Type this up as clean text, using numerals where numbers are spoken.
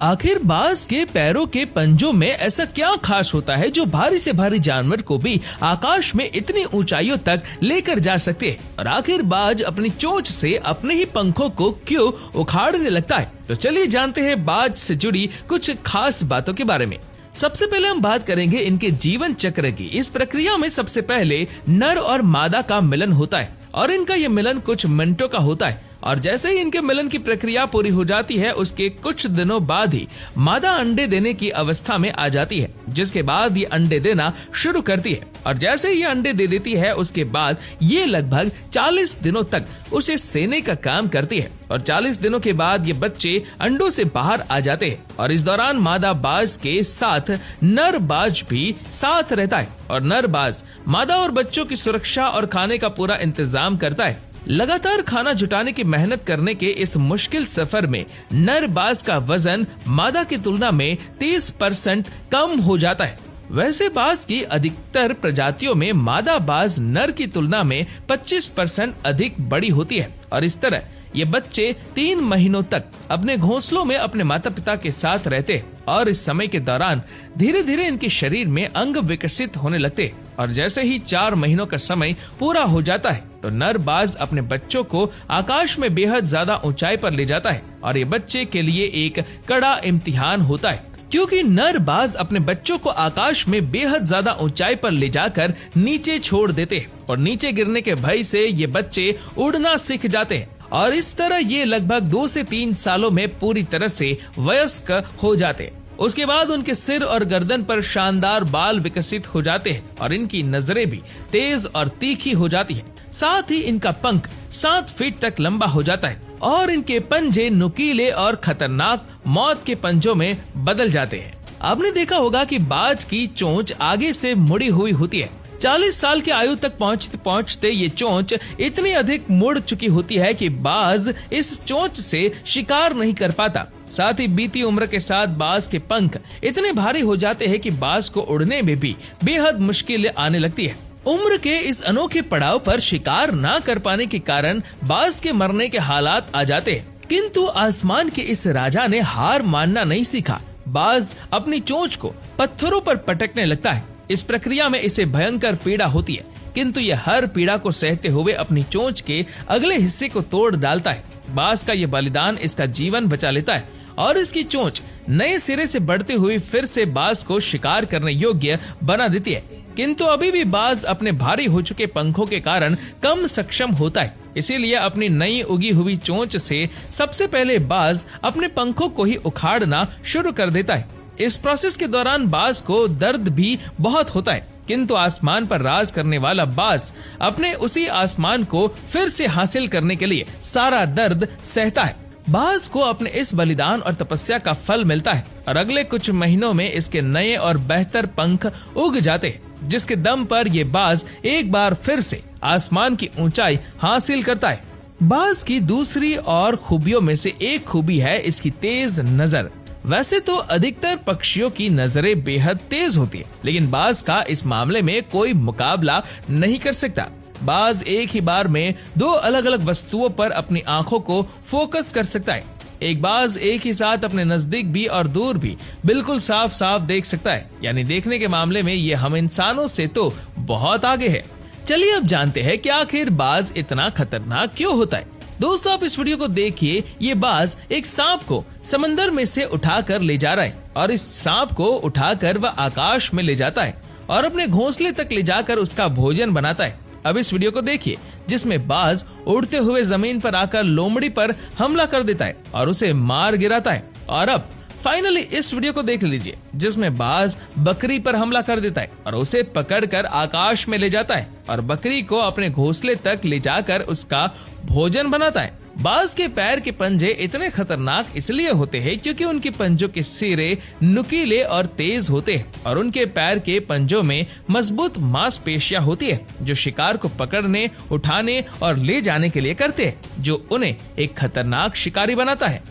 आखिर बाज के पैरों के पंजों में ऐसा क्या खास होता है जो भारी से भारी जानवर को भी आकाश में इतनी ऊंचाइयों तक लेकर जा सकते हैं? और आखिर बाज अपनी चोंच से अपने ही पंखों को क्यों उखाड़ने लगता है? तो चलिए जानते हैं बाज से जुड़ी कुछ खास बातों के बारे में। सबसे पहले हम बात करेंगे इनके जीवन चक्र की। इस प्रक्रिया में सबसे पहले नर और मादा का मिलन होता है और इनका ये मिलन कुछ मिनटों का होता है और जैसे ही इनके मिलन की प्रक्रिया पूरी हो जाती है उसके कुछ दिनों बाद ही मादा अंडे देने की अवस्था में आ जाती है, जिसके बाद ये अंडे देना शुरू करती है और जैसे ये अंडे दे देती है उसके बाद ये लगभग 40 दिनों तक उसे सेने का काम करती है और 40 दिनों के बाद ये बच्चे अंडों से बाहर आ जाते हैं और इस दौरान मादा बाज के साथ नर बाज भी साथ रहता है और नर बाज मादा और बच्चों की सुरक्षा और खाने का पूरा इंतजाम करता है। लगातार खाना जुटाने की मेहनत करने के इस मुश्किल सफर में नर बाज का वजन मादा की तुलना में 30% कम हो जाता है। वैसे बाज की अधिकतर प्रजातियों में मादा बाज नर की तुलना में 25% अधिक बड़ी होती है और इस तरह ये बच्चे 3 महीनों तक अपने घोंसलों में अपने माता पिता के साथ रहते और इस समय के दौरान धीरे धीरे इनके शरीर में अंग विकसित होने लगते और जैसे ही 4 महीनों का समय पूरा हो जाता है तो नर बाज अपने बच्चों को आकाश में बेहद ज्यादा ऊंचाई पर ले जाता है और ये बच्चे के लिए एक कड़ा इम्तिहान होता है, क्योंकि नर बाज अपने बच्चों को आकाश में बेहद ज्यादा ऊंचाई पर ले जाकर नीचे छोड़ देते हैं और नीचे गिरने के भय से ये बच्चे उड़ना सीख जाते हैं और इस तरह ये लगभग 2 से 3 सालों में पूरी तरह से वयस्क हो जाते हैं। उसके बाद उनके सिर और गर्दन पर शानदार बाल विकसित हो जाते हैं और इनकी नजरें भी तेज और तीखी हो जाती हैं। साथ ही इनका पंख 7 फीट तक लंबा हो जाता है और इनके पंजे नुकीले और खतरनाक मौत के पंजों में बदल जाते हैं। आपने देखा होगा कि बाज की चोंच आगे से मुड़ी हुई होती है। 40 साल की आयु तक पहुंचते पहुंचते ये चोंच इतनी अधिक मुड़ चुकी होती है कि बाज इस चोंच से शिकार नहीं कर पाता। साथ ही बीती उम्र के साथ बाज के पंख इतने भारी हो जाते हैं कि बाज को उड़ने में भी बेहद मुश्किल आने लगती है। उम्र के इस अनोखे पड़ाव पर शिकार न कर पाने के कारण बाज के मरने के हालात आ जाते हैं, किंतु आसमान के इस राजा ने हार मानना नहीं सीखा। बाज अपनी चोंच को पत्थरों पर पटकने लगता है। इस प्रक्रिया में इसे भयंकर पीड़ा होती है, किंतु यह हर पीड़ा को सहते हुए अपनी चोंच के अगले हिस्से को तोड़ डालता है। बाज का यह बलिदान इसका जीवन बचा लेता है और इसकी चोंच नए सिरे से बढ़ती हुई फिर से बाज को शिकार करने योग्य बना देती है, किंतु अभी भी बाज अपने भारी हो चुके पंखों के कारण कम सक्षम होता है। इसीलिए अपनी नई उगी हुई चोंच से सबसे पहले बाज अपने पंखों को ही उखाड़ना शुरू कर देता है। इस प्रोसेस के दौरान बाज को दर्द भी बहुत होता है, किंतु आसमान पर राज करने वाला बाज अपने उसी आसमान को फिर से हासिल करने के लिए सारा दर्द सहता है। बाज को अपने इस बलिदान और तपस्या का फल मिलता है और अगले कुछ महीनों में इसके नए और बेहतर पंख उग जाते हैं, जिसके दम पर ये बाज एक बार फिर से आसमान की ऊंचाई हासिल करता है। बाज की दूसरी और खूबियों में से एक खूबी है इसकी तेज नजर। वैसे तो अधिकतर पक्षियों की नजरें बेहद तेज होती है, लेकिन बाज का इस मामले में कोई मुकाबला नहीं कर सकता। बाज एक ही बार में 2 अलग अलग वस्तुओं पर अपनी आंखों को फोकस कर सकता है। एक बाज एक ही साथ अपने नजदीक भी और दूर भी बिल्कुल साफ साफ देख सकता है, यानी देखने के मामले में ये हम इंसानों से तो बहुत आगे है। चलिए अब जानते हैं कि आखिर बाज इतना खतरनाक क्यों होता है। दोस्तों आप इस वीडियो को देखिए। ये बाज एक सांप को समंदर में से उठाकर ले जा रहा है और इस सांप को उठाकर वह आकाश में ले जाता है और अपने घोंसले तक ले जाकर उसका भोजन बनाता है। अब इस वीडियो को देखिए जिसमें बाज उड़ते हुए जमीन पर आकर लोमड़ी पर हमला कर देता है और उसे मार गिराता है। और अब फाइनली इस वीडियो को देख लीजिए जिसमें बाज बकरी पर हमला कर देता है और उसे पकड़कर आकाश में ले जाता है और बकरी को अपने घोंसले तक ले जाकर उसका भोजन बनाता है। बाज के पैर के पंजे इतने खतरनाक इसलिए होते हैं क्योंकि उनके पंजों के सिरे नुकीले और तेज होते हैं और उनके पैर के पंजों में मजबूत मांसपेशियां होती है जो शिकार को पकड़ने, उठाने और ले जाने के लिए करते हैं, जो उन्हें एक खतरनाक शिकारी बनाता है।